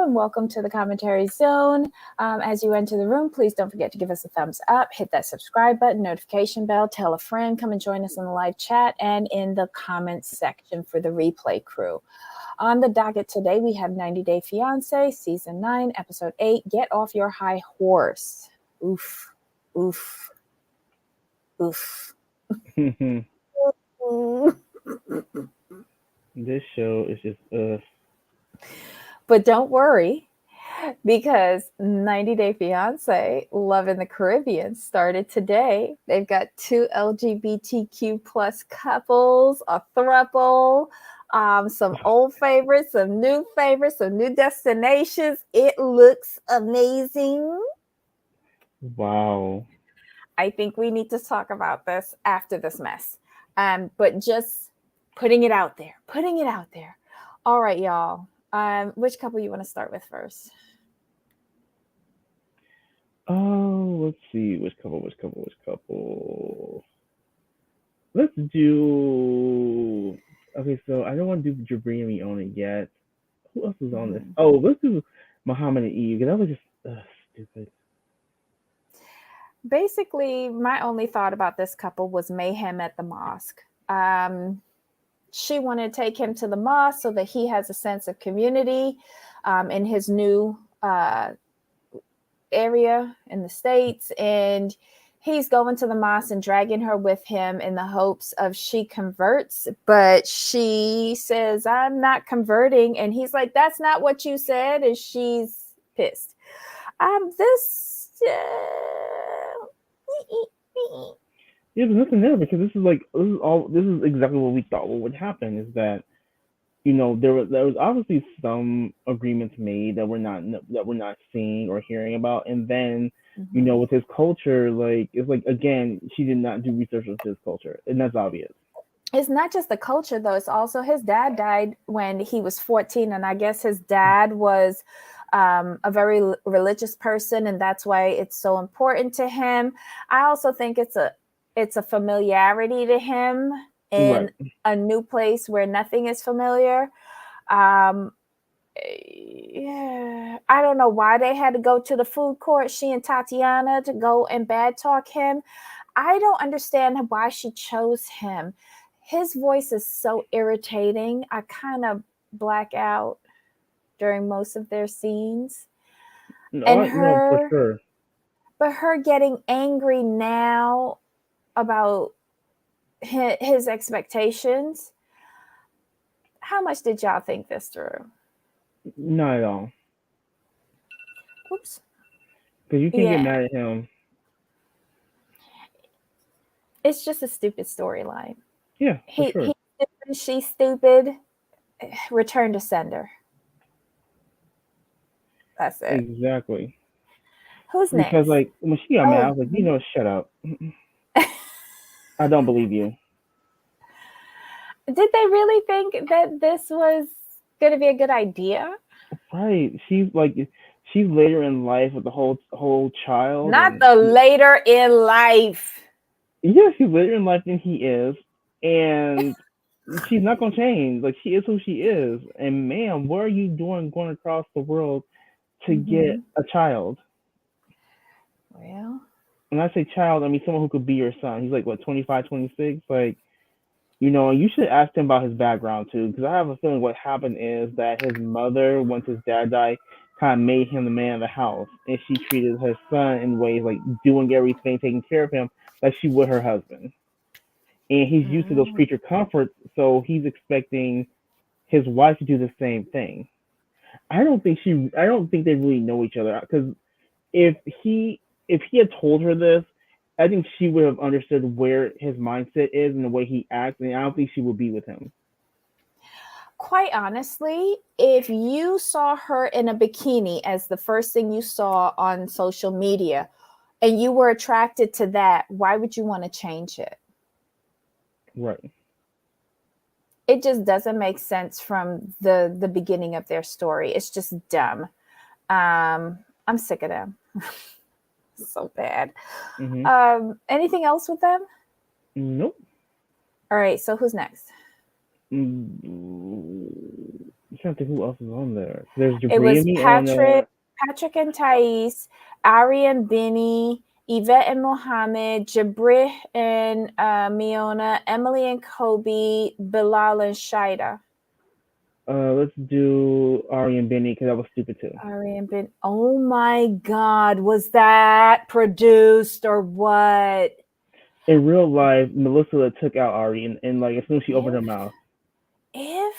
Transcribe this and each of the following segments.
and welcome to the commentary zone. As you enter the room, please don't forget to give us a thumbs up, hit that subscribe button, notification bell, tell a friend, come and join us in the live chat and in the comments section for the replay crew. On the docket today, we have 90 Day Fiancé, Season 9, Episode 8, Get Off Your High Horse. Oof, oof, oof. This show is just But don't worry, because 90 Day Fiancé Love in the Caribbean started today. They've got 2 LGBTQ plus couples, a throuple, some old favorites, some new destinations. It looks amazing. wow. I think we need to talk about this after this mess. But just putting it out there. All right, y'all. Which couple you want to start with first? Oh, let's see. Which couple? Let's do. Okay, so I don't want to do Jabri and me on it yet. Who else is on this? Oh, let's do Muhammad and Eve, because that was just stupid. Basically, my only thought about this couple was mayhem at the mosque. She wanted to take him to the mosque so that he has a sense of community in his new area in the States. And he's going to the mosque and dragging her with him in the hopes of she converts. But she says, I'm not converting. And he's like, that's not what you said. And she's pissed. Yeah, there's nothing there, because this is exactly what we thought what would happen, is that there was obviously some agreements made that we're not seeing or hearing about, and then with his culture, like, it's like, again, she did not do research with his culture, and that's obvious. It's not just the culture, though. It's also his dad died when he was 14, and I guess his dad was a very religious person, and that's why it's so important to him. I also think it's a familiarity to him in a new place where nothing is familiar. Yeah, I don't know why they had to go to the food court, she and Tatiana, to go and bad talk him. I don't understand why she chose him. His voice is so irritating. I kind of black out during most of their scenes. No, for sure. But her getting angry now about his expectations. How much did y'all think this through? Not at all. Oops. Because you can't get mad at him. It's just a stupid storyline. Yeah, for sure. He's stupid, she's stupid. Return to sender. That's it. Exactly. Who's next? Because, like, when she got mad, I was like, shut up. I don't believe you. Did they really think that this was going to be a good idea? Right. She's later in life with the whole child. Not the later in life. Yeah, she's later in life than he is, and she's not gonna change. Like, she is who she is. And man, what are you doing going across the world to get a child? Well, when I say child, I mean someone who could be your son. He's like, what, 25, 26? Like, you should ask him about his background too, because I have a feeling what happened is that his mother, once his dad died, kind of made him the man of the house, and she treated her son in ways like doing everything, taking care of him, like she would her husband. And he's used to those creature comforts, so he's expecting his wife to do the same thing. I don't think they really know each other, because if he had told her this, I think she would have understood where his mindset is and the way he acts, and I don't think she would be with him. Quite honestly, if you saw her in a bikini as the first thing you saw on social media and you were attracted to that, why would you want to change it? Right. It just doesn't make sense from the beginning of their story. It's just dumb. I'm sick of them. So bad. Anything else with them? Nope. All right, so who's next? I'm trying to think who else is on there. There's It Jabri and was me and Patrick and Thais, Ari and Benny, Yvette and Mohammed, Jabrih and Miona, Emily and Kobe, Bilal and Shida. let's do Ari and Benny because that was stupid too. Ari and Ben. Oh my God, was that produced or what? In real life, Melissa took out Ari and like as soon as she opened her mouth. If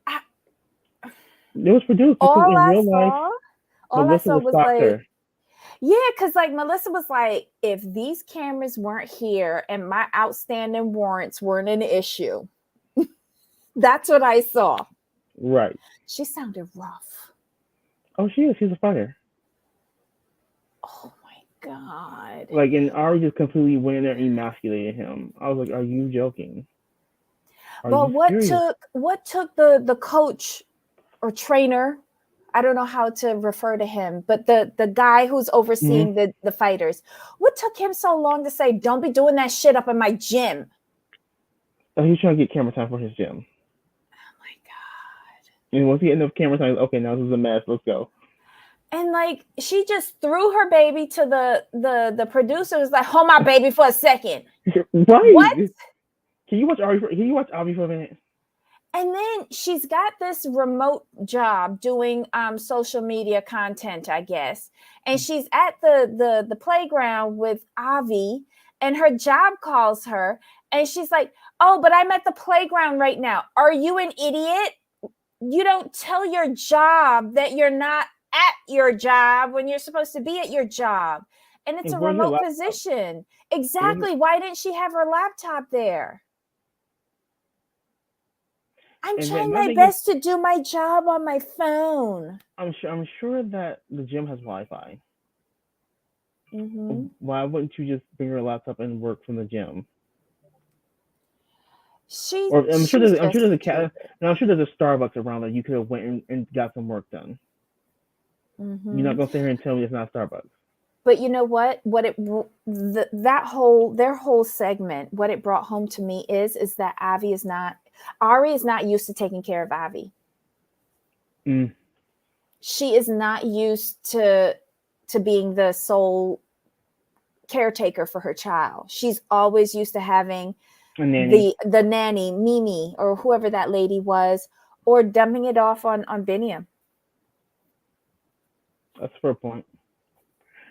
I, It was produced because in real life, all I Melissa saw was was stalked like, her. yeah, because like Melissa was like, if these cameras weren't here and my outstanding warrants weren't an issue, that's what I saw. Right. She sounded rough. Oh, she is. She's a fighter. Oh my God. Like, and Ari just completely went in there and emasculated him. I was like, are you joking? Are But you serious? what took the coach or trainer, I don't know how to refer to him, but the guy who's Mm-hmm. overseeing the fighters, what took him so long to say, don't be doing that shit up in my gym? Oh, he's trying to get camera time for his gym. Oh my God. And once he had enough camera time, okay, now this is a mess. Let's go. And like she just threw her baby to the producer, was like, hold my baby for a second. What? Right. Can you watch Ari? Can you watch Ari for a minute? And then she's got this remote job doing social media content, I guess. And she's at the playground with Avi, and her job calls her, and she's like, "Oh, but I'm at the playground right now. Are you an idiot? You don't tell your job that you're not at your job when you're supposed to be at your job, and it's And a where's your remote laptop? position." Where's Exactly. Why didn't she have her laptop there? I'm and then trying my my thing is, best to do my job on my phone. I'm sure that the gym has Wi-Fi. Mm-hmm. Why wouldn't you just bring your laptop and work from the gym? Or She's I'm sure just there's a stupid. and I'm sure there's a Starbucks around that you could have went and got some work done. You're Mm-hmm. not gonna sit here and tell me it's not Starbucks. But you know what? That whole their whole segment, what it brought home to me is that Ari is not used to taking care of Avi. Mm. She is not used to being the sole caretaker for her child. She's always used to having A nanny. the nanny, Mimi, or whoever that lady was, or dumping it off on Biniam. That's a fair point.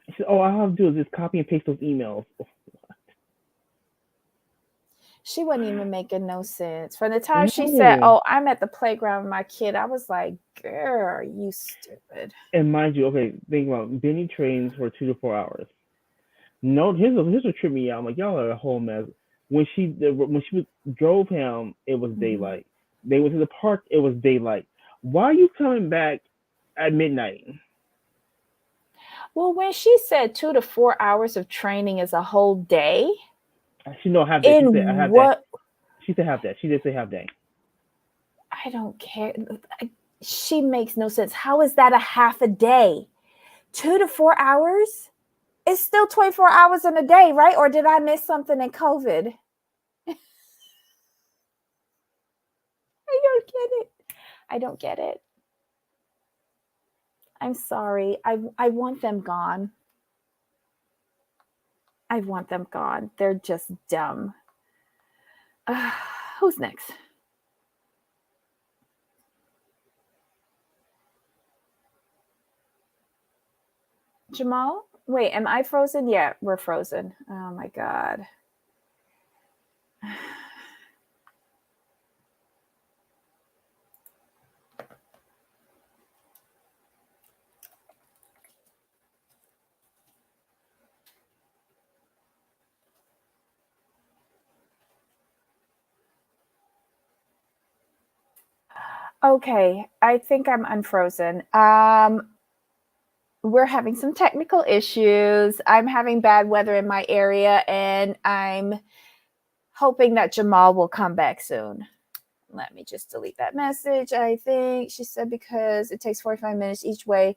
She said, "Oh, all I have to do is just copy and paste those emails." She wasn't even making no sense. From the time she said, No. "Oh, I'm at the playground with my kid," I was like, "Girl, you stupid." And mind you, okay, think about Benny trains for 2 to 4 hours. No, here's what tripped me out. I'm like, y'all are a whole mess. When she drove him, it was Mm-hmm. daylight. They went to the park, it was daylight. Why are you coming back at midnight? Well, when she said 2 to 4 hours of training is a whole day, She know half day. She said I in have that. what? She said half that. She did say half day. I don't care. She makes no sense. How is that a half a day? 2 to 4 hours? It's still 24 hours in a day, right? Or did I miss something in COVID? I don't get it. I don't get it. I'm sorry. I want them gone. I want them gone. They're just dumb. Who's next? Jamal? Wait, am I frozen? Yeah, we're frozen. Oh my God. Okay, I think I'm unfrozen. We're having some technical issues. I'm having bad weather in my area, and I'm hoping that Jamal will come back soon. Let me just delete that message. I think she said because it takes 45 minutes each way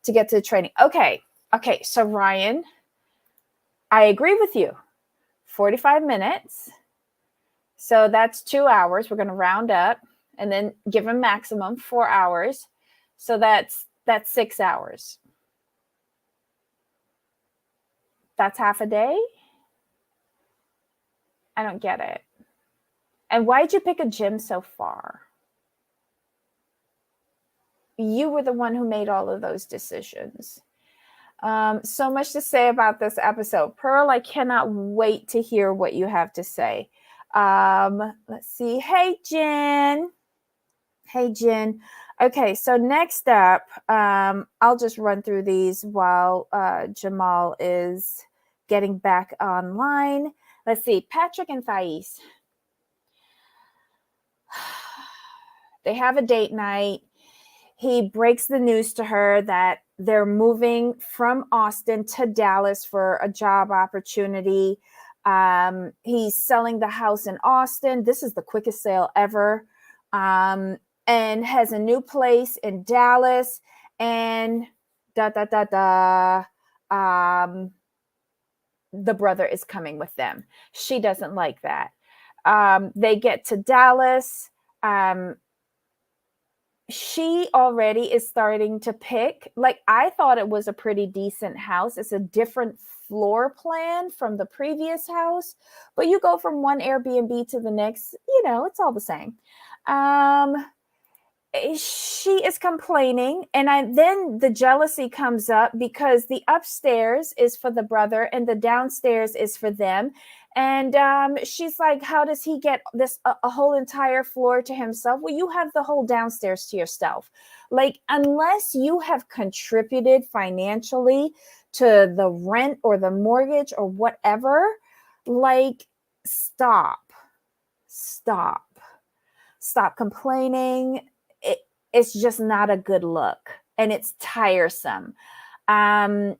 to get to the training. Okay. Okay. So, Ryan, I agree with you. 45 minutes. So that's 2 hours. We're going to round up and then give him maximum 4 hours. So that's 6 hours. That's half a day? I don't get it. And why'd you pick a gym so far? You were the one who made all of those decisions. So much to say about this episode. Pearl, I cannot wait to hear what you have to say. Let's see. Hey, Jen. Hey, Jen. Okay, so next up, I'll just run through these while Jamal is getting back online. Let's see. Patrick and Thais. They have a date night. He breaks the news to her that they're moving from Austin to Dallas for a job opportunity. He's selling the house in Austin. This is the quickest sale ever. And has a new place in Dallas. And the brother is coming with them. She doesn't like that. They get to Dallas. She already is starting to pick. Like, I thought it was a pretty decent house. It's a different floor plan from the previous house, but you go from one Airbnb to the next, it's all the same. She is complaining, and then the jealousy comes up because the upstairs is for the brother and the downstairs is for them. And she's like, how does he get this a whole entire floor to himself? Well, you have the whole downstairs to yourself. Like, unless you have contributed financially to the rent or the mortgage or whatever, like, stop complaining. It's just not a good look, and it's tiresome. I'm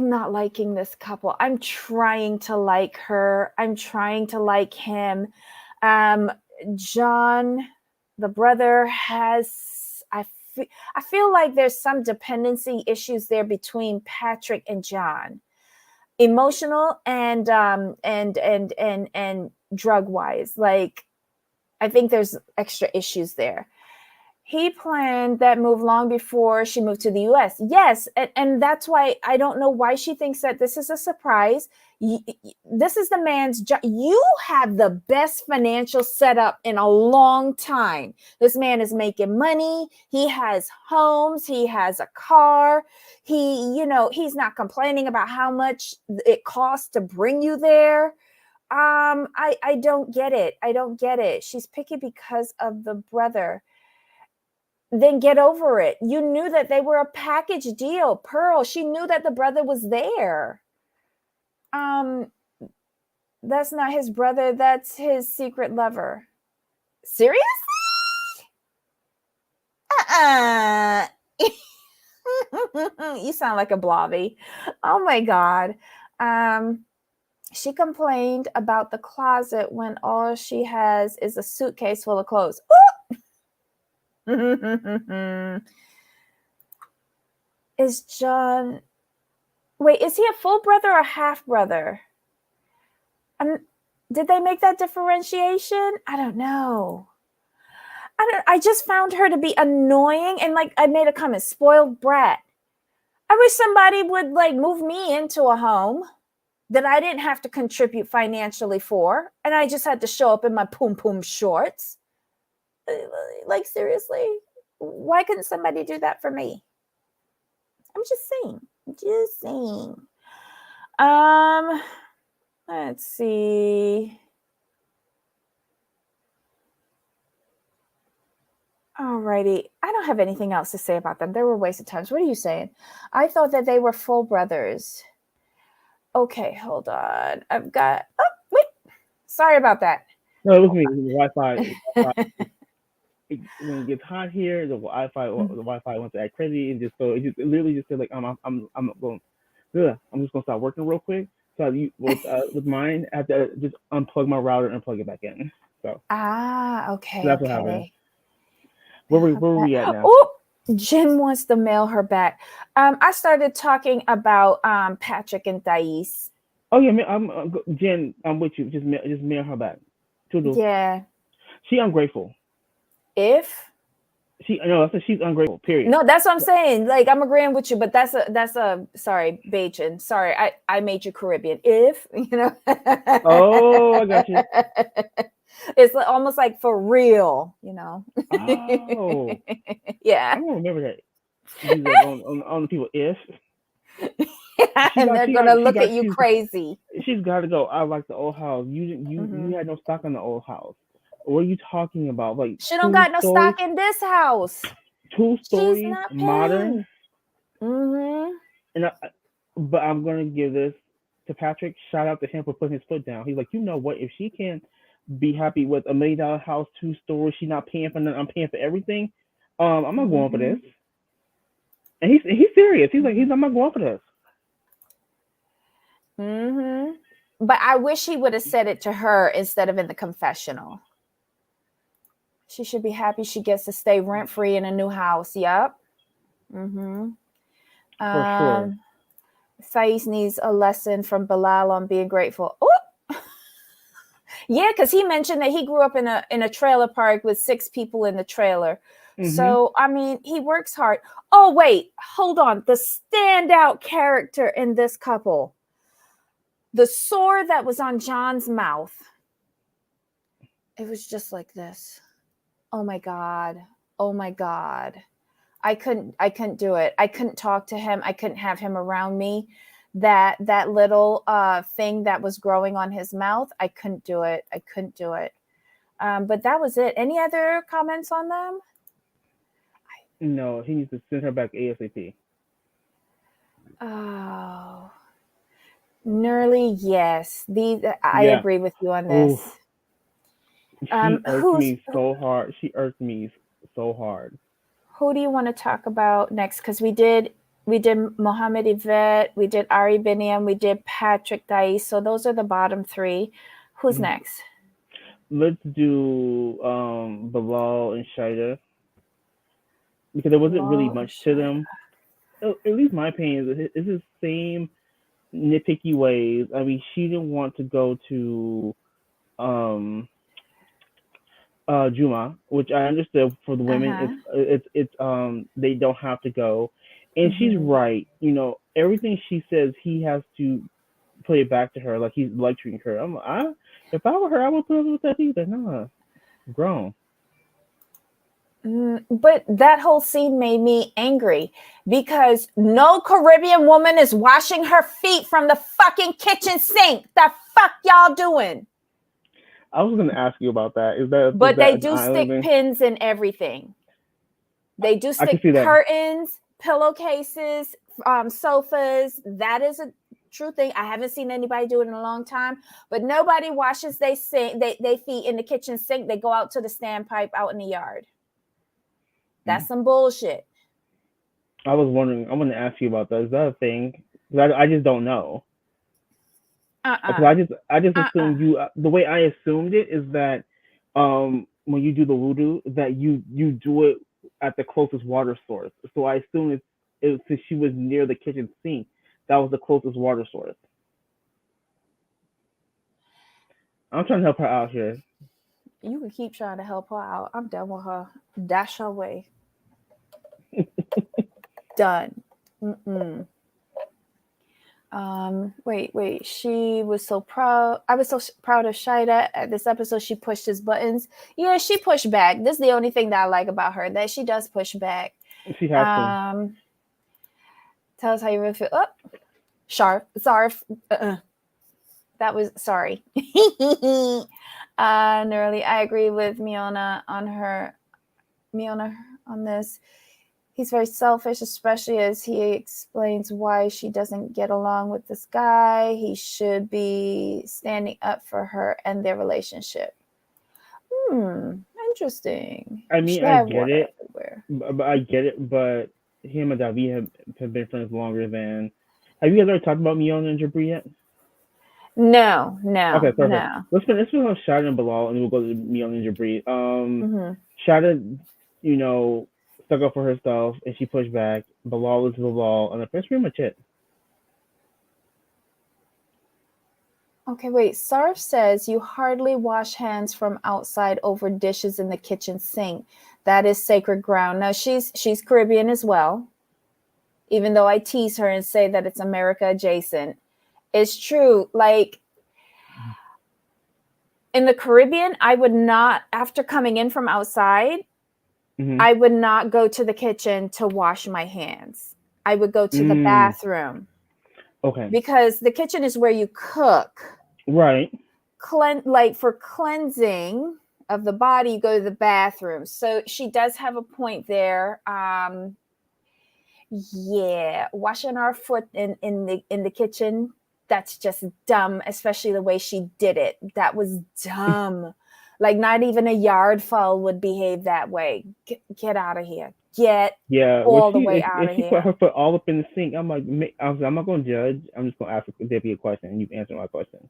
not liking this couple. I'm trying to like her. I'm trying to like him. John, the brother, I feel like there's some dependency issues there between Patrick and John, emotional and drug wise. Like, I think there's extra issues there. He planned that move long before she moved to the US. Yes, and that's why I don't know why she thinks that this is a surprise. This is the man's job. You have the best financial setup in a long time. This man is making money. He has homes. He has a car. He's not complaining about how much it costs to bring you there. I don't get it. I don't get it. She's picky because of the brother. Then get over it. You knew that they were a package deal. Pearl, she knew that the brother was there. That's not his brother. That's his secret lover. Seriously? You sound like a blobby. Oh my God. She complained about the closet when all she has is a suitcase full of clothes. Is John... Wait, is he a full brother or half brother? Did they make that differentiation? I don't know. I just found her to be annoying, and like I made a comment, spoiled brat. I wish somebody would like move me into a home that I didn't have to contribute financially for, and I just had to show up in my poom poom shorts. Like, seriously, why couldn't somebody do that for me? I'm just saying. Let's see. Alrighty. I don't have anything else to say about them. They were wasted times. What are you saying? I thought that they were full brothers. Okay, hold on. Wait. Sorry about that. No, it was me. Wi-Fi. When it gets hot here, the Wi-Fi wants to act crazy, and it literally just said like I'm just gonna stop working real quick. So with mine, I have to just unplug my router and plug it back in. So okay. so that's what happened. Where were we at now? Oh, Jim wants to mail her back. I started talking about Patrick and Thais. Oh yeah, Jen, I'm with you. Just mail her back. Toodles. Yeah. She ungrateful. If I said she's ungrateful. Period. no, that's what I'm saying. Like I'm agreeing with you, but that's a sorry, Bajan. Sorry, I made you Caribbean. If you know, Oh, I got you. it's almost like for real, you know. Oh, Yeah, I'm gonna remember that. Use that on the people. If she and got, they're she gonna got, she look got, at you crazy. she's got to go. I like the old house. You Hmm. had no stock in the old house. What are you talking about? Like She don't got no stories, stock in this house. two She's stories, not modern. paying. Hmm. And but I'm gonna give this to Patrick. Shout out to him for putting his foot down. He's like, you know what? If she can be happy with $1 million house, 2 stories, she's not paying for nothing. I'm paying for everything. I'm not going for Hmm. this. And he's serious. I'm not going for this. Hmm. But I wish he would have said it to her instead of in the confessional. She should be happy she gets to stay rent free in a new house. Yep. Mm-hmm. For sure. Thais needs a lesson from Bilal on being grateful. Oh, yeah, because he mentioned that he grew up in a trailer park with 6 people in the trailer. Mhm. So I mean, he works hard. Oh wait, hold on. The standout character in this couple, the sore that was on John's mouth. It was just like this. Oh my god. Oh my god. I couldn't do it. I couldn't talk to him. I couldn't have him around me. That little thing that was growing on his mouth, I couldn't do it. I couldn't do it. But that was it. Any other comments on them? No, he needs to send her back ASAP. Oh, Nerly, yes. I Yeah. agree with you on Oh, this. she irked Who's me so hard. She irked me so hard. who do you want to talk about next? Because we did Mohammed Yvette, we did Ari Biniam, we did Patrick Dais. So those are the bottom three. Who's Mhm. next? Let's do Bilal and Shida because there wasn't really Bilal or much to Shida? them. At least my opinion is it's the same nitpicky ways. I mean, she didn't want to go to um Juma, which I understood for the women. Uh-huh. It's they don't have to go, and she's Mm-hmm. right. Everything she says, he has to play it back to her like he's lecturing her. If I were her, I would put up with that either. Nah, grown. But that whole scene made me angry because no Caribbean woman is washing her feet from the fucking kitchen sink. The fuck y'all doing? I was gonna ask you about that. Is But that they an do island stick thing? pins in everything. They do I can stick see that. curtains, pillowcases, sofas. That is a true thing. I haven't seen anybody do it in a long time, but nobody washes they feet in the kitchen sink. They go out to the standpipe out in the yard. That's some bullshit. I was wondering. I want to ask you about that. Is that a thing? Because I just don't know. Because Uh-uh. I just Uh-uh. assumed you. The way I assumed it is that when you do the wudu that you do it at the closest water source. So I assumed since she was near the kitchen sink, that was the closest water source. I'm trying to help her out here. You can keep trying to help her out. I'm done with her. Dash her way. Done. Mm-mm. Wait. She was so proud. I was so proud of Shida at this episode. She pushed his buttons. Yeah, she pushed back. This is the only thing that I like about her, that she does push back. She has to. Um, Tell us how you really feel. Oh, sharp. Sorry. Uh-uh. That was sorry. Nerly, I agree with Miona on this. He's very selfish, especially as he explains why she doesn't get along with this guy. He should be standing up for her and their relationship. Interesting. I mean, She I had get water it, everywhere. but I get it. But him and Davi have been friends longer than. Have you guys ever talked about Miona and Jabri yet? No, Okay, no, perfect. no. Let's finish on Shada and Bilal, and we'll go to Miona and Jabri. Mm-hmm. Shada, you know, stuck up for herself, and she pushed back. Bilal is Bilal, and that's pretty much it. Okay, wait. Sarf says you hardly wash hands from outside over dishes in the kitchen sink. That is sacred ground. Now she's Caribbean as well, even though I tease her and say that it's America adjacent. It's true. Like in the Caribbean, I would not, after coming in from outside, Mm-hmm. I would not go to the kitchen to wash my hands. I would go to the bathroom Okay. because the kitchen is where you cook. Right. Like for cleansing of the body, you go to the bathroom. So she does have a point there. Yeah, washing our foot in the kitchen, that's just dumb, especially the way she did it. That was dumb. Like not even a yard fowl would behave that way. Get out of here. Get Yeah. Well, all the way out if of she put here. her foot all up in the sink, I'm like, I'm not gonna judge. I'm just gonna ask Debbie a question, and you answer my question.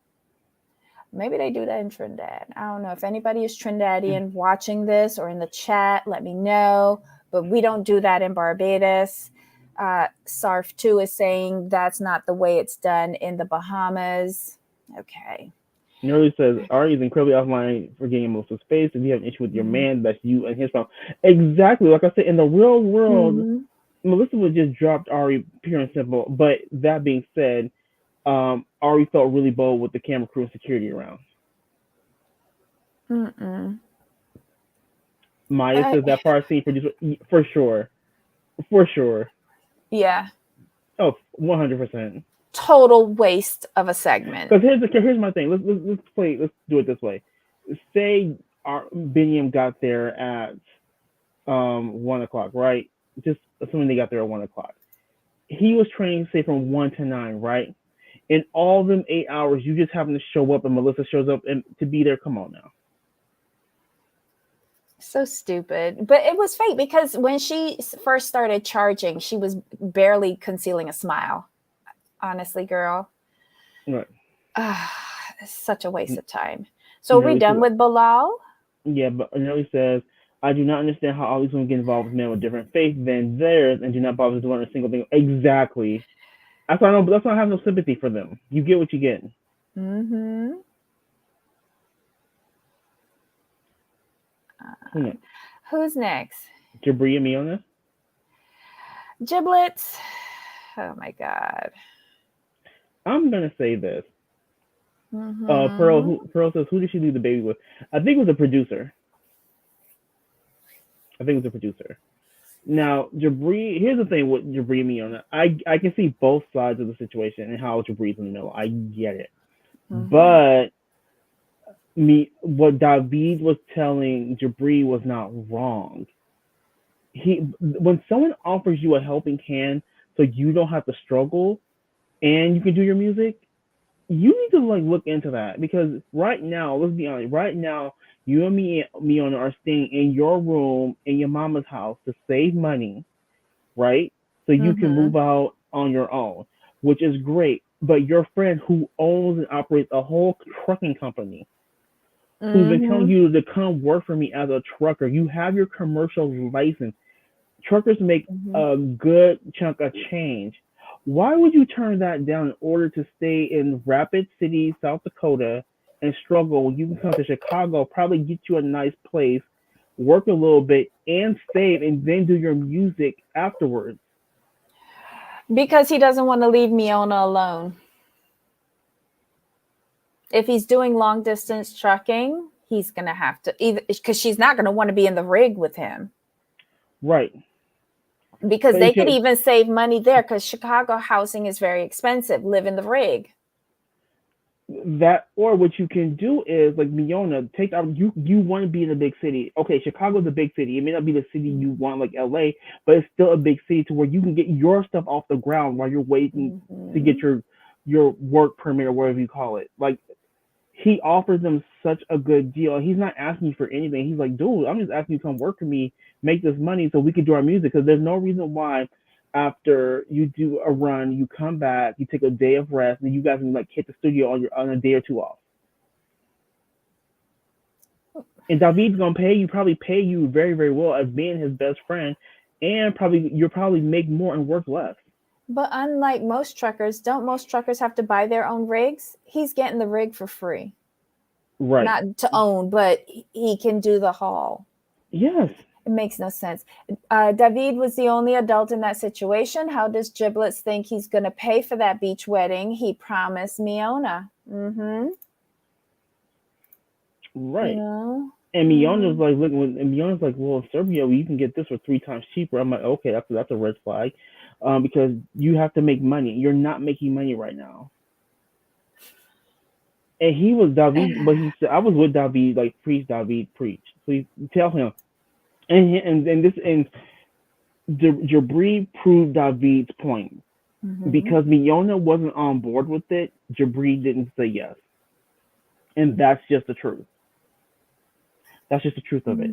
Maybe they do that in Trinidad. I don't know. If anybody is Trinidadian watching this or in the chat, let me know. But we don't do that in Barbados. Sarf 2 is saying that's not the way it's done in the Bahamas. Okay. Nerly says Ari is incredibly offline for getting emotional space. If you have an issue with your man, that's you and his problem. Exactly. Like I said, in the real world, Melissa would just dropped Ari, pure and simple. But that being said, Ari felt really bold with the camera crew and security around. Maya says that part scene produced for sure. For sure. Yeah. Oh, 100%. Total waste of a segment. Because here's my thing. Let's do it this way. Say our Biniam got there at 1:00, right? Just assuming they got there at 1:00. He was training, say, from 1 to 9, right? In all them 8 hours, you just happen to show up and Melissa shows up and to be there. Come on now. So stupid. But it was fake because when she first started charging, she was barely concealing a smile. Honestly, girl. Right. It's such a waste of time. So are we done with Bilal? Yeah, but Nerly says, I do not understand how all these women get involved with men with different faith than theirs and do not bother to learn a single thing. Exactly. That's why I have no sympathy for them. You get what you get. Who's next? Jabri and me on this? Giblets. Oh my God. I'm gonna say this. Pearl says, who did she leave the baby with? I think it was a producer. Now, Jabri, here's the thing with Jabri and me on that. I can see both sides of the situation and how Jabri's in the middle. I get it. But what David was telling Jabri was not wrong. When someone offers you a helping hand so you don't have to struggle and you can do your music, you need to look into that, because right now, let's be honest, right now you and me are staying in your room in your mama's house to save money, right? So you can move out on your own, which is great. But your friend who owns and operates a whole trucking company, who's been telling you to come work for me as a trucker, you have your commercial license. Truckers make a good chunk of change. Why would you turn that down in order to stay in Rapid City, South Dakota, and struggle? You can come to Chicago, probably get you a nice place, work a little bit, and save, and then do your music afterwards. Because he doesn't want to leave Miona alone. If he's doing long distance trucking, he's going to have to, either because she's not going to want to be in the rig with him. Right. Because they could even save money there, because Chicago housing is very expensive. Live in the rig. That, or what you can do is, like Miona, take out, you want to be in a big city. Okay, Chicago's a big city. It may not be the city you want, like LA, but it's still a big city to where you can get your stuff off the ground while you're waiting to get your work permit or whatever you call it. Like, he offers them such a good deal. He's not asking you for anything. He's like, dude, I'm just asking you to come work for me, make this money so we can do our music. Because there's no reason why after you do a run, you come back, you take a day of rest, and you guys can hit the studio on a day or two off. And David's gonna probably pay you very, very well as being his best friend, and probably you'll probably make more and work less. But unlike most truckers, don't most truckers have to buy their own rigs? He's getting the rig for free. Right. Not to own, but he can do the haul. Yes. It makes no sense. David was the only adult in that situation. How does Giblets think he's going to pay for that beach wedding he promised Miona? Mm-hmm. You Right. know? And Miona's like, look, and Miona's like, well, in Serbia, you can get this for 3 times cheaper. I'm like, okay, that's a red flag, because you have to make money. You're not making money right now. And he was David, but he said, I was with David, like, preach, David, preach. Please tell him. And Jabri proved David's point. Because Miona wasn't on board with it, Jabri didn't say yes. And that's just the truth. That's just the truth of it.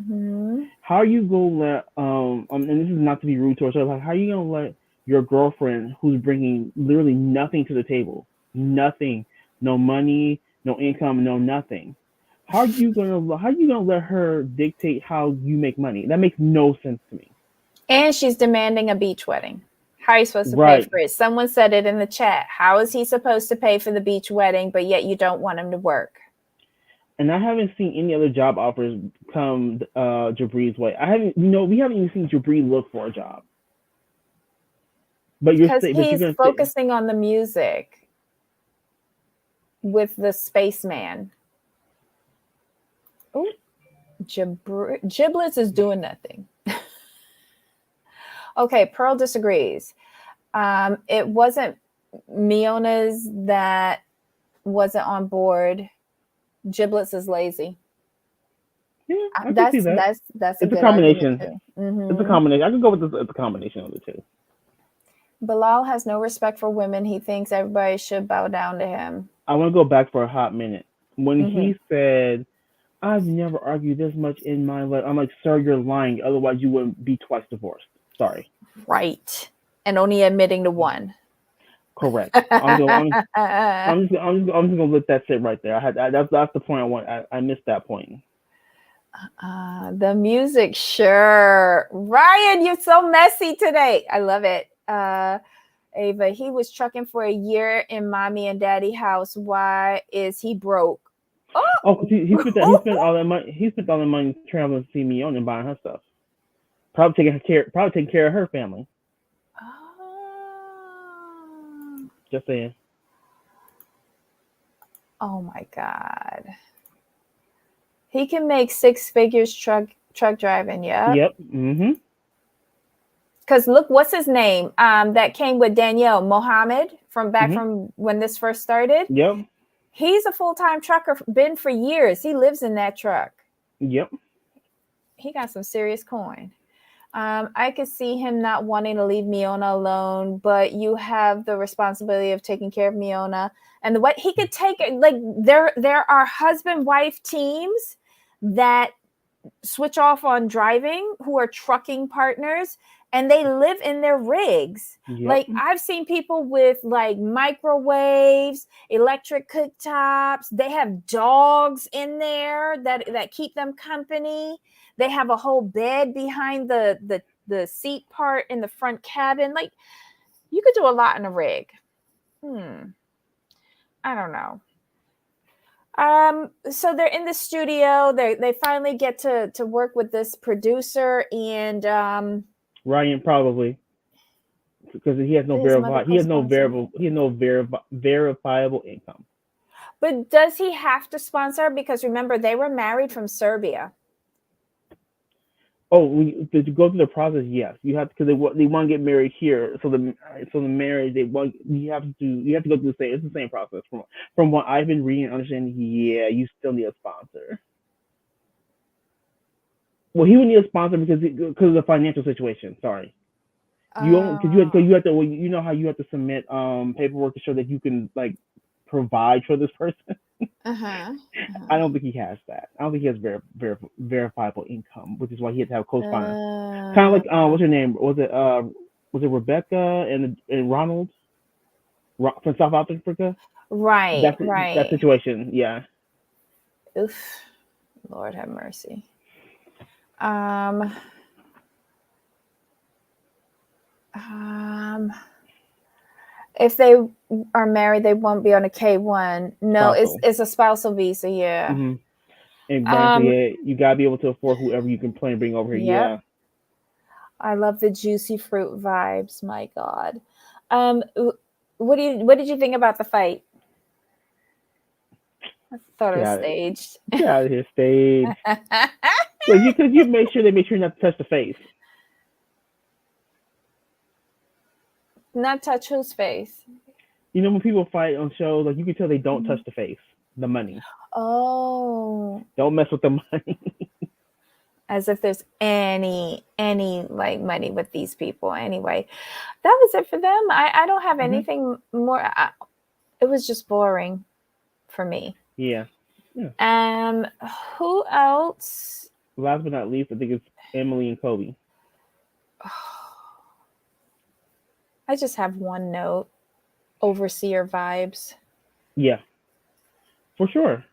How are you gonna let and this is not to be rude to her, like, how are you gonna let your girlfriend, who's bringing literally nothing to the table, nothing, no money, no income, no nothing, how are you gonna let her dictate how you make money? That makes no sense to me. And she's demanding a beach wedding. How are you supposed to pay Right. for it? Someone said it in the chat. How is he supposed to pay for the beach wedding, but yet you don't want him to work? And I haven't seen any other job offers come Jabri's way. We haven't even seen Jabri look for a job. But Because he's focusing on the music with the spaceman. Oh, Giblets is doing nothing. Okay, Pearl disagrees. It wasn't Miona's that wasn't on board. Giblets is lazy. Yeah, I can see that. That's it's a a combination. Too. It's a combination. I can go with this. It's a combination of the two. Bilal has no respect for women. He thinks everybody should bow down to him. I want to go back for a hot minute. When he said, I've never argued this much in my life, I'm like, sir, you're lying. Otherwise, you wouldn't be twice divorced. Sorry. Right. And only admitting to one. Correct. I'm just gonna let that sit right there. That's the point I want. I missed that point. The music, sure. Ryan, you're so messy today. I love it. Ava, he was trucking for a year in mommy and daddy house. Why is he broke? Because he spent all that money. He spent all the money traveling to see Miona and buying her stuff. Probably taking care of her family. Just saying. Oh my God. He can make 6 figures truck driving, yeah. Yep. Because look, what's his name? That came with Danielle, Mohammed, from when this first started. Yep. He's a full-time trucker, been for years. He lives in that truck. Yep. He got some serious coin. I could see him not wanting to leave Miona alone, but you have the responsibility of taking care of Miona. And what he could take, like there are husband-wife teams that switch off on driving who are trucking partners, and they live in their rigs. Yep. Like I've seen people with like microwaves, electric cooktops. They have dogs in there that keep them company. They have a whole bed behind the seat part in the front cabin. Like you could do a lot in a rig. I don't know. So they're in the studio. They finally get to work with this producer and Ryan probably, because he has no verifiable income. But does he have to sponsor? Because remember, they were married from Serbia. Oh, to go through the process, yes, you have to, because they want to get married here. So the marriage you have to go through it's the same process from what I've been reading and understanding. Yeah, you still need a sponsor. Well, he would need a sponsor because of the financial situation. Sorry, you have to how you have to submit paperwork to show that you can like provide for this person. I don't think he has that. I don't think he has verifiable income, which is why he had to have co-sponsors. Kind of like what's her name? Was it Rebecca and Ronald from South Africa? Right. That situation, yeah. Oof, Lord have mercy. If they are married, they won't be on a K-1. No, Spousal. it's a spousal visa. Yeah. Mm-hmm. And granted, Um. yeah, you gotta be able to afford whoever you can play and bring over here. Yep. Yeah. I love the juicy fruit vibes. My God. Um. What did you think about the fight? I thought it was Yeah. staged. Get out of here, stage. Could you make sure they make sure not to touch the face? Not touch whose face? You know when people fight on shows, like you can tell they don't touch Mhm. the face, the money. Oh, Don't mess with the money. as if there's any like money with these people. Anyway, that was it for them. I don't have Mm-hmm. anything more. It was just boring for me. Yeah. Yeah. Um, who else? Last but not least, I think it's Emily and Kobe. I just have one note: overseer vibes. Yeah, for sure.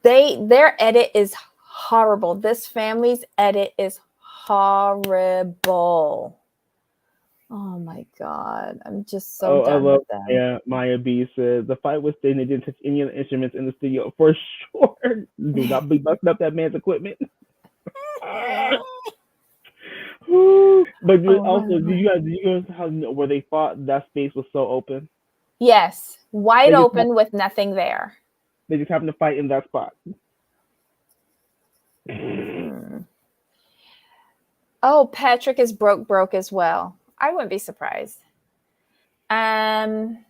Their edit is horrible. This family's edit is horrible. Oh my god, I'm just so Oh, I done love with them. Maya B says the fight was thin. They didn't touch any of the instruments in the studio for sure. Do not be busting up that man's equipment. But Oh my also, god. did you guys how where they fought? That space was so open. Yes, wide They just open with nothing there. they just happened to fight in that spot. Mm-mm. Oh, Patrick is broke as well. I wouldn't be surprised. Um,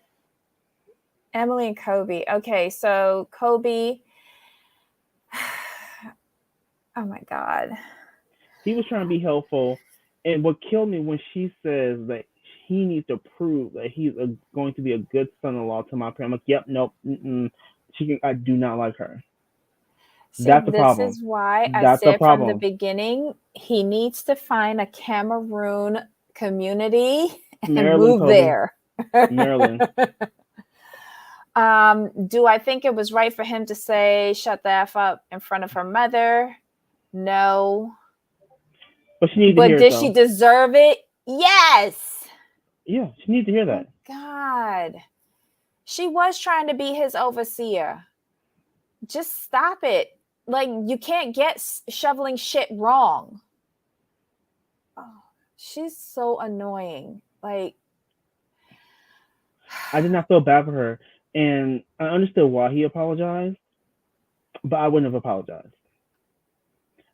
Emily and Kobe. Okay, so Kobe. Oh my god. He was trying to be helpful, and what killed me when she says that he needs to prove that he's going to be a good son-in-law to my parents. I'm like, yep, nope, mm-mm. I do not like her. See, That's a this problem. is why I That's a said from the problem. beginning he needs to find a Cameroon community and Marilyn move Kobe, there. Marilyn. Do I think it was right for him to say shut the F up in front of her mother? No. But she needed to But hear it did she though. deserve it? Yes. Yeah, she needed to hear My that. God. She was trying to be his overseer. Just stop it. Like, you can't get shoveling shit wrong. Oh, she's so annoying. Like, I did not feel bad for her, and I understood why he apologized, but I wouldn't have apologized.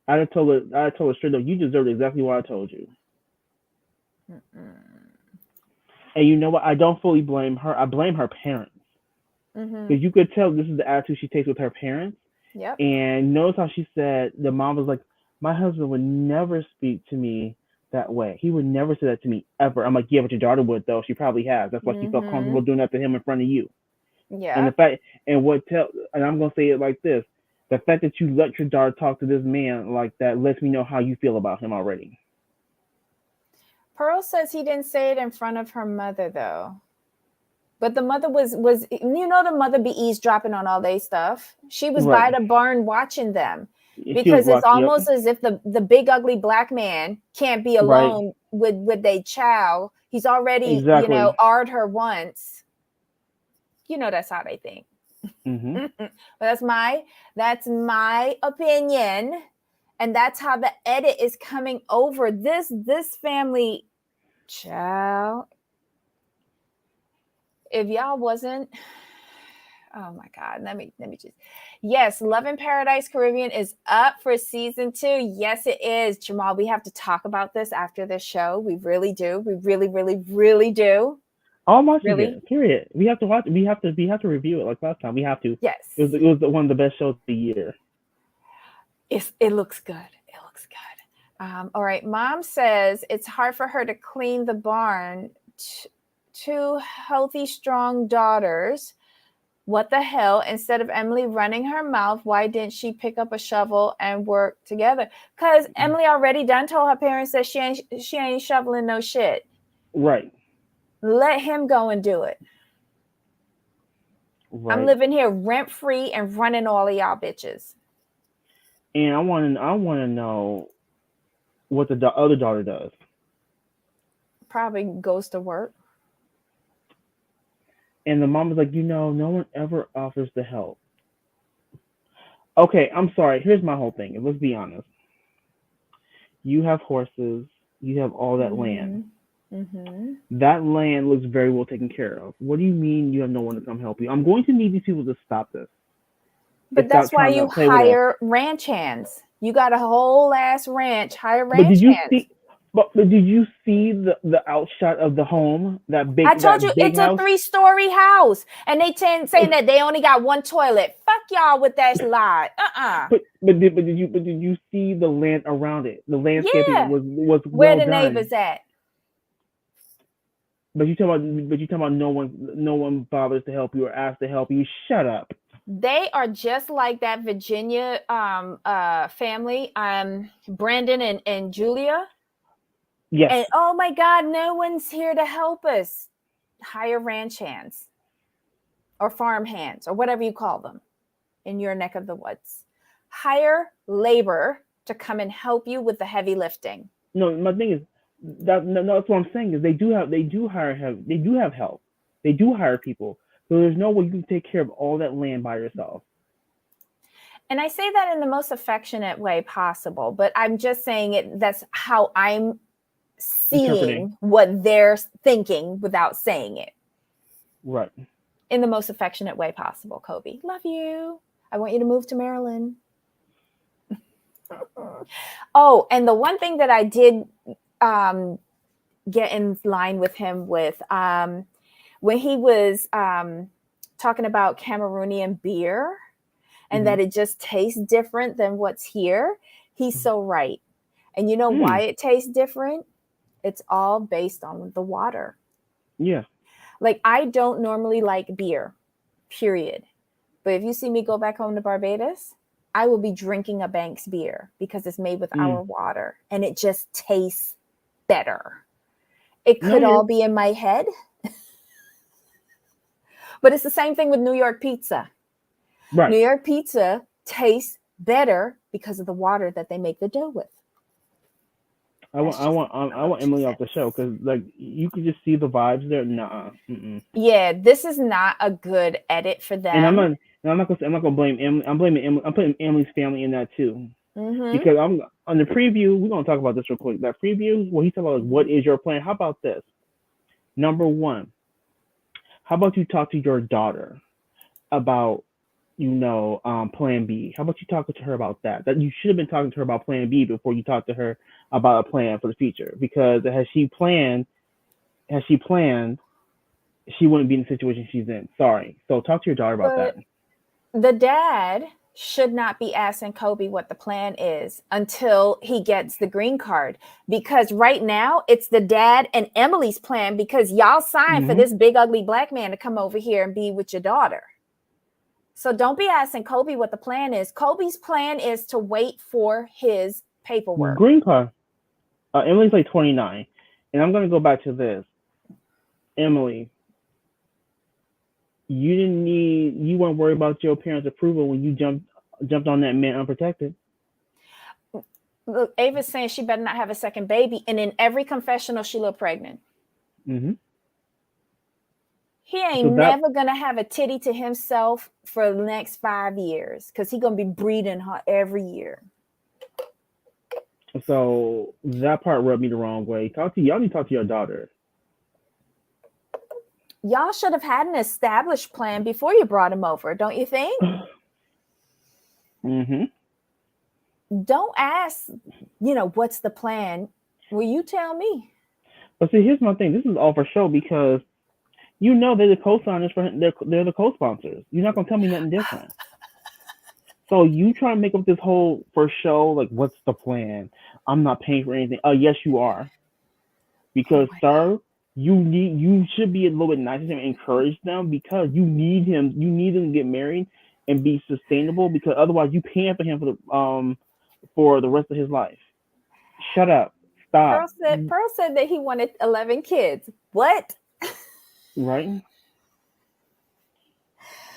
I told her straight up, you deserved exactly what I told you. And you know what? I don't fully blame her. I blame her parents mm-hmm. because you could tell this is the attitude she takes with her parents. Yep. And notice how she said the mom was like, "My husband would never speak to me that way. He would never say that to me ever." I'm like, "Yeah, but your daughter would though. She probably has. That's why she felt Mm-hmm. comfortable doing that to him in front of you." And the Yep. fact, and I'm gonna say it like this: the fact that you let your daughter talk to this man like that lets me know how you feel about him already. Pearl says he didn't say it in front of her mother though. But the mother was the mother be eavesdropping on all their stuff. She was by Right. the barn watching them. She was Because it's watching. Yep. almost as if the big ugly black man can't be Right. alone with their child. He's already, Exactly. ard her once. That's how they think. Mm-hmm. But that's my opinion. And that's how the edit is coming over. This family, child. If y'all wasn't, oh my God, let me just, yes, Love in Paradise Caribbean is up for season 2. Yes, it is. Jamal, we have to talk about this after this show. We really do. We really, really, really do. I'm watching Really? it. Period. We have to watch. We have to review it like last time. We have to. Yes. It was one of the best shows of the year. It looks good. It looks good. All right. Mom says it's hard for her to clean the barn. Two healthy, strong daughters. What the hell? Instead of Emily running her mouth, why didn't she pick up a shovel and work together? Because Emily already done told her parents that she ain't shoveling no shit. Right. Let him go and do it. Right. I'm living here rent free and running all of y'all bitches. And I want to know what the other daughter does. probably goes to work. And the mom was like, no one ever offers to help. Okay, I'm sorry. Here's my whole thing. Let's be honest. You have horses. You have all that land. That land looks very well taken care of. What do you mean you have no one to come help you? I'm going to need these people to stop this. But that's why you hire ranch hands. You got a whole ass ranch. Hire ranch hands. But did you see the outshot of the home? That big. I told you it's house? A 3-story house, and they saying that they only got one toilet. Fuck y'all with that lie. But did you see the land around it? The landscaping was where well the done. neighbors at. But you talk about no one bothers to help you or asks to help you. Shut up. They are just like that Virginia family, Brandon and Julia. Yes. And oh my God, no one's here to help us. Hire ranch hands or farm hands or whatever you call them in your neck of the woods. Hire labor to come and help you with the heavy lifting. No, my thing is that's what I'm saying is they do have help. They do hire people. So there's no way you can take care of all that land by yourself. And I say that in the most affectionate way possible, but I'm just saying it. That's how I'm seeing what they're thinking without saying it. Right. In the most affectionate way possible, Kobe. Love you. I want you to move to Maryland. Oh, and the one thing that I did get in line with him with when he was talking about Cameroonian beer and that it just tastes different than what's here, he's so right. And you know why it tastes different? It's all based on the water. Yeah. Like, I don't normally like beer, period. But if you see me go back home to Barbados, I will be drinking a Banks beer because it's made with our water and it just tastes better. It could all be in my head. But it's the same thing with New York pizza. Right. New York pizza tastes better because of the water that they make the dough with. I want Emily off the show because like you could just see the vibes there. Nah. Yeah, this is not a good edit for them. And I'm not gonna blame Emily. I'm blaming Emily. I'm putting Emily's family in that too. Because I'm on the preview. We're gonna talk about this real quick. That preview where he's talking about like, what is your plan? How about this? Number one, how about you talk to your daughter about plan B? How about you talk to her about that? That you should have been talking to her about plan B before you talk to her about a plan for the future. Because had she planned, she wouldn't be in the situation she's in. Sorry. So talk to your daughter about that. The dad should not be asking Kobe what the plan is until he gets the green card. Because right now it's the dad and Emily's plan because y'all signed for this big ugly black man to come over here and be with your daughter. So don't be asking Kobe what the plan is. Kobe's plan is to wait for his paperwork. Green card. Emily's like 29. And I'm going to go back to this. Emily, you weren't worried about your parents' approval when you jumped on that man unprotected. Look, Ava's saying she better not have a second baby. And in every confessional, she looked pregnant. He ain't never going to have a titty to himself for the next 5 years because he's going to be breeding her every year. So that part rubbed me the wrong way. Y'all need to talk to your daughter. Y'all should have had an established plan before you brought him over, don't you think? Don't ask, what's the plan? Will you tell me? But see, here's my thing. This is all for show because they're the co-signers for him. They're the co-sponsors. You're not gonna tell me nothing different. So you try to make up this whole for show, like what's the plan? I'm not paying for anything. Yes, you are. Because sir, you should be a little bit nicer to him and encourage them because you need him. You need him to get married and be sustainable because otherwise you paying for him for the rest of his life. Shut up. Stop. Pearl said that he wanted 11 kids. What? Right?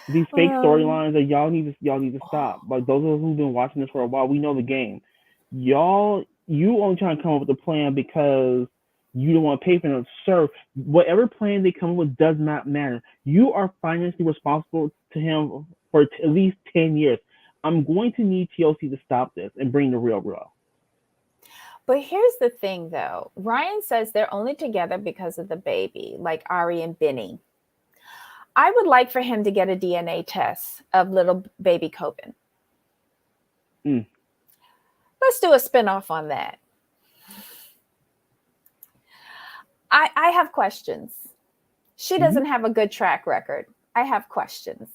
These fake storylines that y'all need to stop. Like those of us who've been watching this for a while, we know the game. You only trying to come up with a plan because You don't want to pay for them. Sir, whatever plan they come up with does not matter. You are financially responsible to him for at least 10 years. I'm going to need TLC to stop this and bring the real real. But here's the thing, though. Ryan says they're only together because of the baby, like Ari and Benny. I would like for him to get a DNA test of little baby Coben. Let's do a spinoff on that. I have questions. She doesn't have a good track record. I have questions.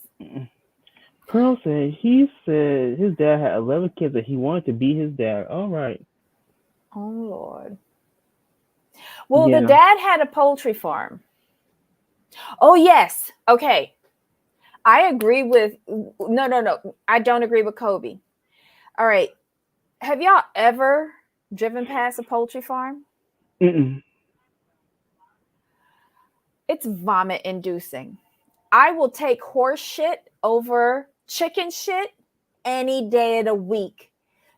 Pearl said his dad had 11 kids and he wanted to be his dad. All right. Oh, Lord. Well, the dad had a poultry farm. Oh, yes. Okay. I agree with... No. I don't agree with Kobe. All right. Have y'all ever driven past a poultry farm? It's vomit inducing. I will take horse shit over chicken shit any day of the week.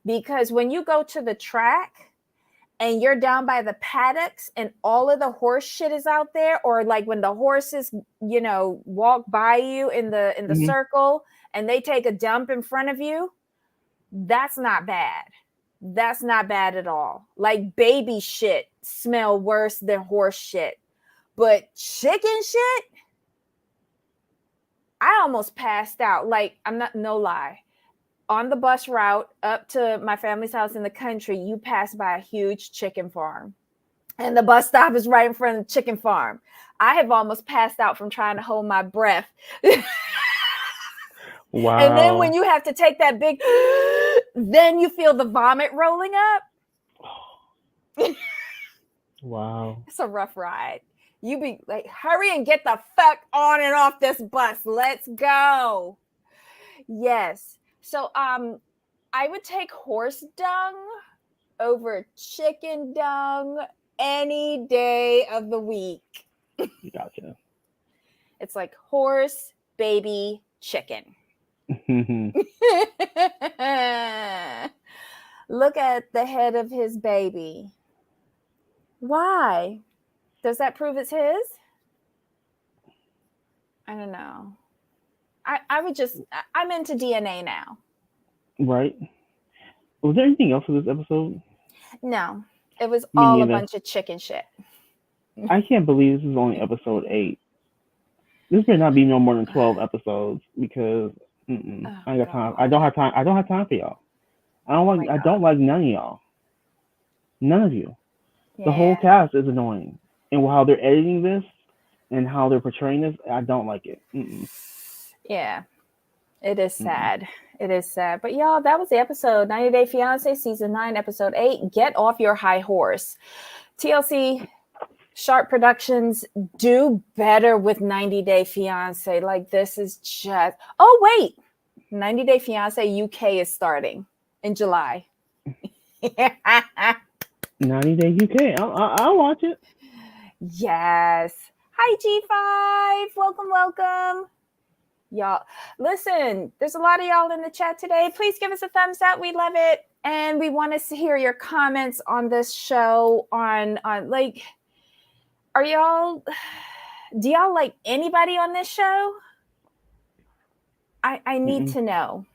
Because when you go to the track and you're down by the paddocks and all of the horse shit is out there, or like when the horses, walk by you in the circle and they take a dump in front of you, that's not bad. That's not bad at all. Like baby shit smell worse than horse shit. But chicken shit, I almost passed out. Like, no lie. On the bus route up to my family's house in the country, you pass by a huge chicken farm. And the bus stop is right in front of the chicken farm. I have almost passed out from trying to hold my breath. Wow. And then when you have to take that big, then you feel the vomit rolling up. Wow. It's a rough ride. You be like, hurry and get the fuck on and off this bus. Let's go. Yes. So I would take horse dung over chicken dung any day of the week. Gotcha. It's like horse, baby, chicken. Look at the head of his baby. Why? Does that prove it's his? I don't know. I'm into DNA now. Right. Was there anything else for this episode? No. It was all a bunch of chicken shit. I can't believe this is only episode 8. This better not be no more than 12 episodes because I ain't got time. I don't have time. I don't have time for y'all. I don't like none of y'all. None of you. Yeah. The whole cast is annoying. And how they're editing this and how they're portraying this, I don't like it. Yeah. It is sad. It is sad. But y'all, that was the episode. 90 Day Fiancé, Season 9, Episode 8. Get off your high horse. TLC Sharp Productions, do better with 90 Day Fiancé. Like, this is just... Oh, wait. 90 Day Fiancé UK is starting in July. 90 Day UK. I'll watch it. Yes. Hi, G5. Welcome. Y'all, listen, there's a lot of y'all in the chat today. Please give us a thumbs up. We love it. And we want to hear your comments on this show on like, do y'all like anybody on this show? I need to know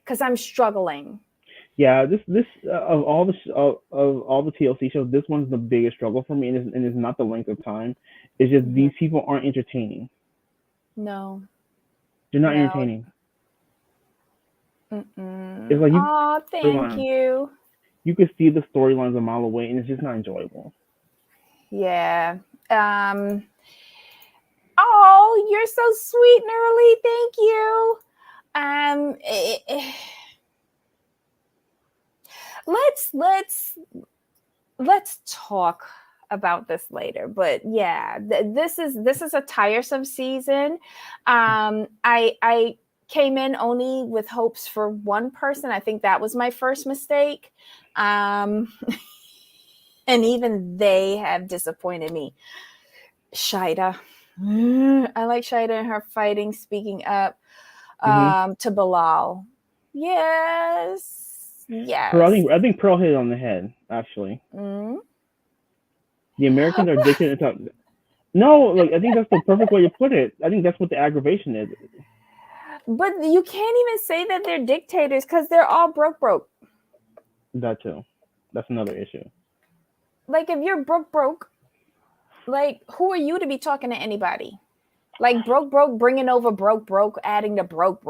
because I'm struggling. Yeah, this of all the TLC shows, this one's the biggest struggle for me, and it's not the length of time. It's just these people aren't entertaining. No. They're not entertaining. It's like thank you. You could see the storylines a mile away, and it's just not enjoyable. Yeah. Oh, you're so sweet and early. Thank you. Let's talk about this later, but yeah, this is a tiresome season. I came in only with hopes for one person. I think that was my first mistake, and even they have disappointed me. Shida, I like Shida and her fighting, speaking up to Bilal. Yes. Pearl, I think Pearl hit it on the head, actually. The Americans are dictating to. No, like I think that's the perfect way to put it. I think that's what the aggravation is. But you can't even say that they're dictators because they're all broke. That too. That's another issue. Like if you're broke, like who are you to be talking to anybody? Like broke, bringing over broke, adding to broke.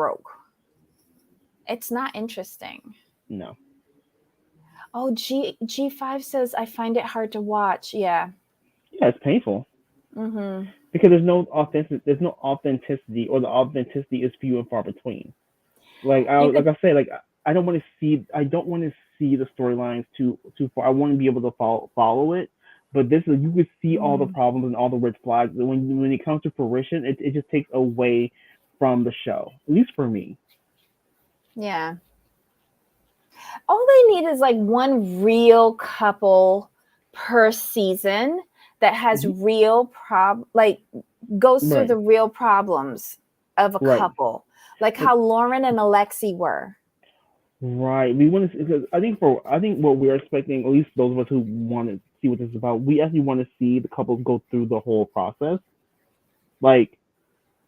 It's not interesting. No. Oh, G5 says I find it hard to watch. Yeah. Yeah, it's painful. Mm-hmm. Because there's no authenticity, or the authenticity is few and far between. Like I say, like I don't want to see the storylines too far. I want to be able to follow it. But this is, you could see all the problems and all the red flags. When it comes to fruition, it just takes away from the show. At least for me. Yeah. All they need is like one real couple per season that has real goes through the real problems of a couple, like how Lauren and Alexi were. Right. We want to, because I think what we're expecting, at least those of us who want to see what this is about, we actually want to see the couples go through the whole process, like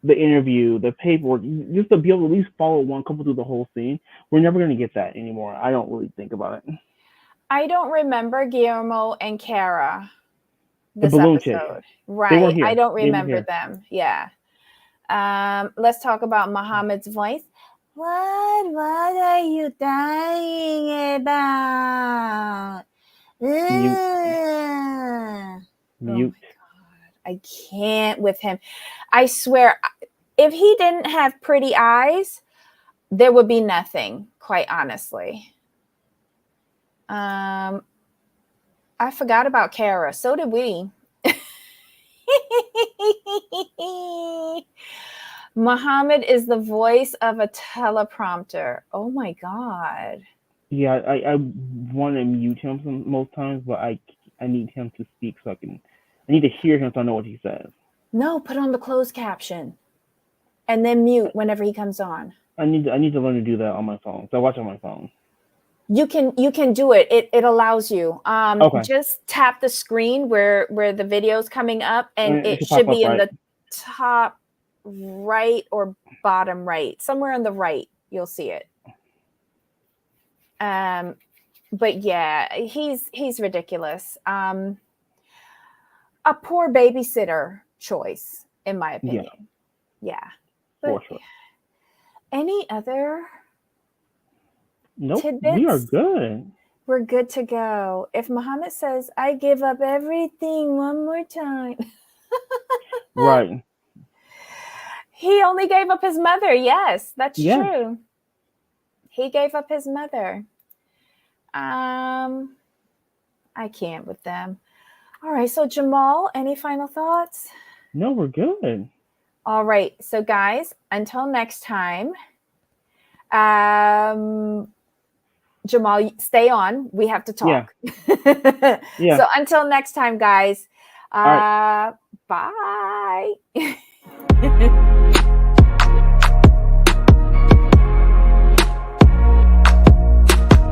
the interview, the paperwork, just to be able to at least follow one couple through the whole scene. We're never going to get that anymore. I don't really think about it. I don't remember Guillermo and Kara this episode. Chick. Right. I don't remember them. Yeah. Let's talk about Muhammad's voice. What are you dying about? Mute. Oh my God. I can't with him. I swear, if he didn't have pretty eyes, there would be nothing, quite honestly. I forgot about Kara. So did we. Muhammad is the voice of a teleprompter. Oh my God. Yeah, I want to mute him most times, but I need him to speak so I need to hear him so I know what he says. No, put on the closed caption and then mute whenever he comes on. I need to learn to do that on my phone. So I watch on my phone. You can do it. It allows you. Okay. Just tap the screen where the video's coming up, and it should be in the top right or bottom right, somewhere on the right. You'll see it. But yeah, he's ridiculous. A poor babysitter choice, in my opinion. Yeah. For sure. Any other? Nope. tidbits? We are good. We're good to go. If Muhammad says, I give up everything one more time. Right. He only gave up his mother. Yes, that's true. He gave up his mother. I can't with them. All right. So Jamal, any final thoughts? No, we're good. All right. So guys, until next time, Jamal, stay on. We have to talk. Yeah. So until next time, guys, bye.